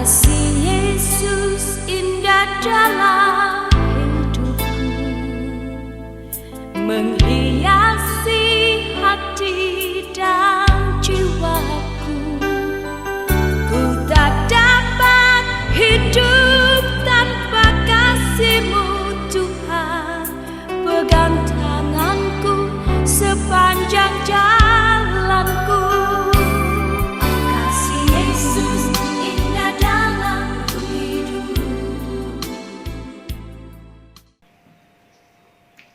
Kasih Yesus indah dalam hidupku, menghiasi hati dan jiwaku. Ku tak dapat hidup tanpa kasih-Mu Tuhan. Pegang tanganku sepanjang jalanku. Kasih Yesus indah dalam hidupku.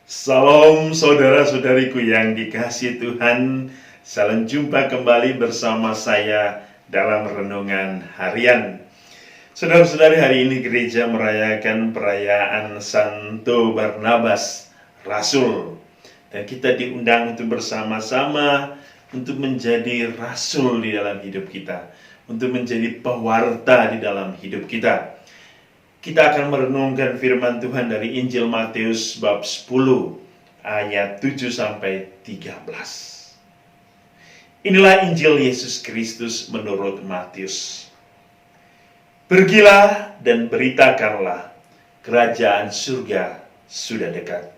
Salam saudara-saudariku yang dikasihi Tuhan. Salam jumpa kembali bersama saya dalam renungan harian. Saudara-saudari, hari ini gereja merayakan perayaan Santo Barnabas Rasul. Dan kita diundang untuk bersama-sama untuk menjadi rasul di dalam hidup kita, untuk menjadi pewarta di dalam hidup kita. Kita akan merenungkan firman Tuhan dari Injil Matius bab 10 ayat 7 sampai 13. Inilah Injil Yesus Kristus menurut Matius. Pergilah dan beritakanlah, kerajaan surga sudah dekat.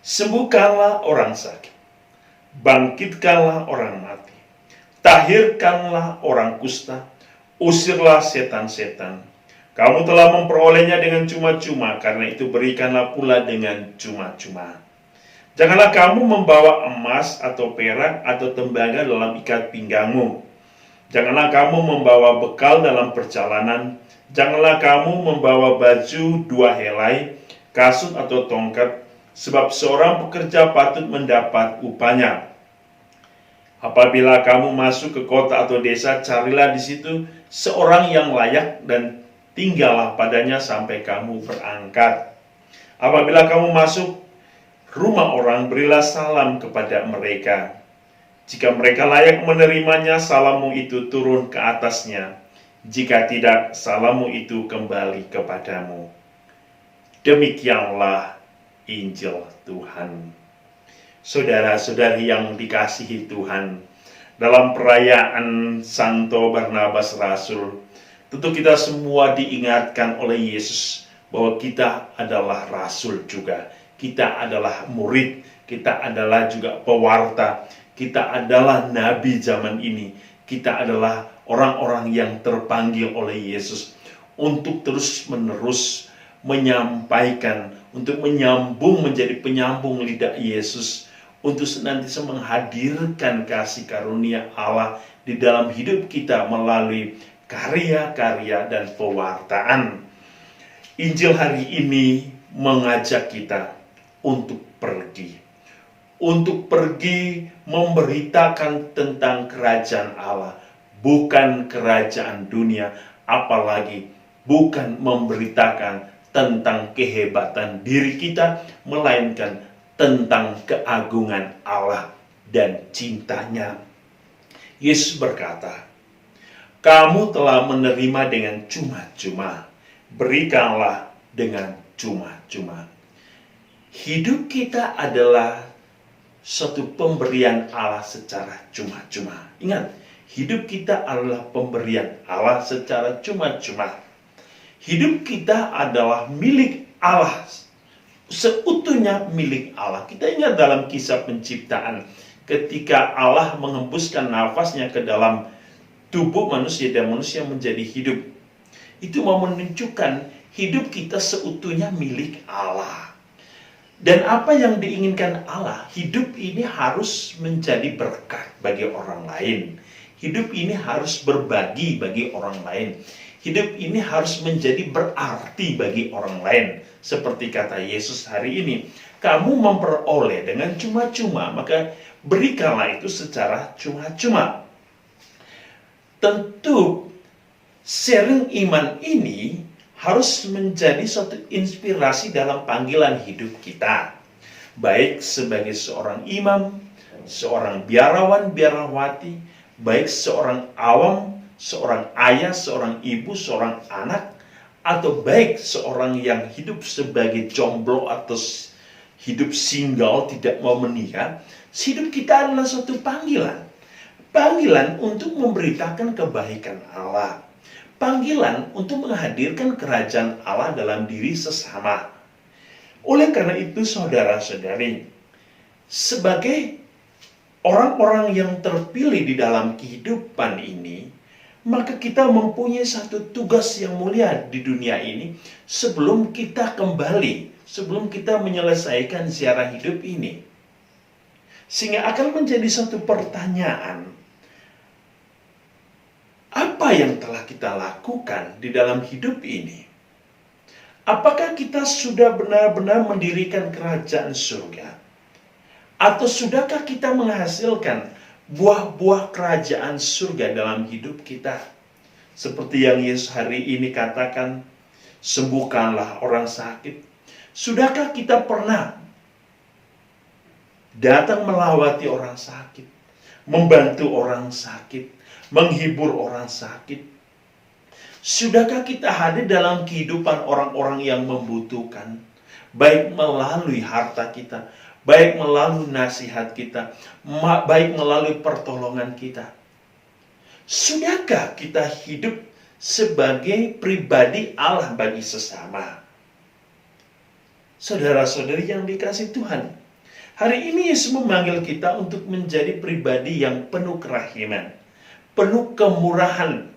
Sembuhkanlah orang sakit, bangkitkanlah orang mati, tahirkanlah orang kusta, usirlah setan-setan. Kamu telah memperolehnya dengan cuma-cuma, karena itu berikanlah pula dengan cuma-cuma. Janganlah kamu membawa emas atau perak atau tembaga dalam ikat pinggangmu. Janganlah kamu membawa bekal dalam perjalanan. Janganlah kamu membawa baju 2 helai, kasut atau tongkat, sebab seorang pekerja patut mendapat upahnya. Apabila kamu masuk ke kota atau desa, carilah di situ seorang yang layak dan tinggallah padanya sampai kamu berangkat. Apabila kamu masuk rumah orang, berilah salam kepada mereka. Jika mereka layak menerimanya, salammu itu turun ke atasnya. Jika tidak, salammu itu kembali kepadamu. Demikianlah Injil Tuhan. Saudara-saudari yang dikasihi Tuhan, dalam perayaan Santo Barnabas Rasul, tentu kita semua diingatkan oleh Yesus bahwa kita adalah rasul juga. Kita adalah murid, kita adalah juga pewarta, kita adalah nabi zaman ini. Kita adalah orang-orang yang terpanggil oleh Yesus untuk terus-menerus menyampaikan, untuk menyambung menjadi penyambung lidah Yesus, untuk senantiasa menghadirkan kasih karunia Allah di dalam hidup kita melalui karya-karya dan pewartaan. Injil hari ini mengajak kita untuk pergi memberitakan tentang kerajaan Allah, bukan kerajaan dunia, apalagi bukan memberitakan tentang kehebatan diri kita, melainkan tentang keagungan Allah dan cintanya. Yesus berkata, kamu telah menerima dengan cuma-cuma, berikanlah dengan cuma-cuma. Hidup kita adalah suatu pemberian Allah secara cuma-cuma. Ingat, hidup kita adalah pemberian Allah secara cuma-cuma. Hidup kita adalah milik Allah, seutuhnya milik Allah. Kita ingat dalam kisah penciptaan, ketika Allah menghembuskan nafasnya ke dalam tubuh manusia dan manusia menjadi hidup. Itu mau menunjukkan hidup kita seutuhnya milik Allah. Dan apa yang diinginkan Allah, hidup ini harus menjadi berkat bagi orang lain. Hidup ini harus berbagi bagi orang lain. Hidup ini harus menjadi berarti bagi orang lain. Seperti kata Yesus hari ini, kamu memperoleh dengan cuma-cuma, maka berikanlah itu secara cuma-cuma. Tentu sharing iman ini harus menjadi suatu inspirasi dalam panggilan hidup kita. Baik sebagai seorang imam, seorang biarawan-biarawati, baik seorang awam, seorang ayah, seorang ibu, seorang anak, atau baik seorang yang hidup sebagai jomblo atau hidup single, tidak mau menikah. Hidup kita adalah suatu panggilan. Panggilan untuk memberitakan kebaikan Allah. panggilan untuk menghadirkan kerajaan Allah dalam diri sesama. Oleh karena itu, saudara-saudari, sebagai orang-orang yang terpilih di dalam kehidupan ini, maka kita mempunyai satu tugas yang mulia di dunia ini sebelum kita kembali, sebelum kita menyelesaikan ziarah hidup ini. Sehingga akan menjadi satu pertanyaan, apa yang telah kita lakukan di dalam hidup ini? Apakah kita sudah benar-benar mendirikan kerajaan surga? Atau sudahkah kita menghasilkan buah-buah kerajaan surga dalam hidup kita? Seperti yang Yesus hari ini katakan, sembuhkanlah orang sakit. Sudahkah kita pernah datang melawati orang sakit, membantu orang sakit, menghibur orang sakit? Sudahkah kita hadir dalam kehidupan orang-orang yang membutuhkan, baik melalui harta kita, baik melalui nasihat kita, baik melalui pertolongan kita? Sudahkah kita hidup sebagai pribadi Allah bagi sesama? Saudara-saudari yang dikasihi Tuhan, hari ini Yesus memanggil kita untuk menjadi pribadi yang penuh kerahiman, penuh kemurahan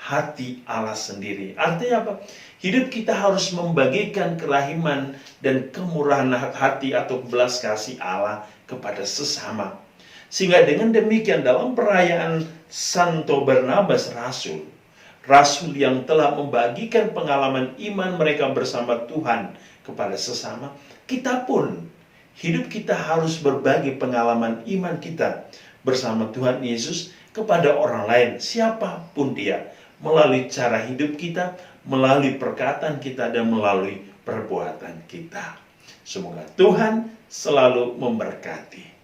hati Allah sendiri. Artinya apa? Hidup kita harus membagikan kerahiman dan kemurahan hati atau belas kasih Allah kepada sesama. Sehingga dengan demikian dalam perayaan Santo Barnabas Rasul, Rasul yang telah membagikan pengalaman iman mereka bersama Tuhan kepada sesama, kita pun hidup kita harus berbagi pengalaman iman kita bersama Tuhan Yesus kepada orang lain, siapapun dia, melalui cara hidup kita, melalui perkataan kita, dan melalui perbuatan kita. Semoga Tuhan selalu memberkati.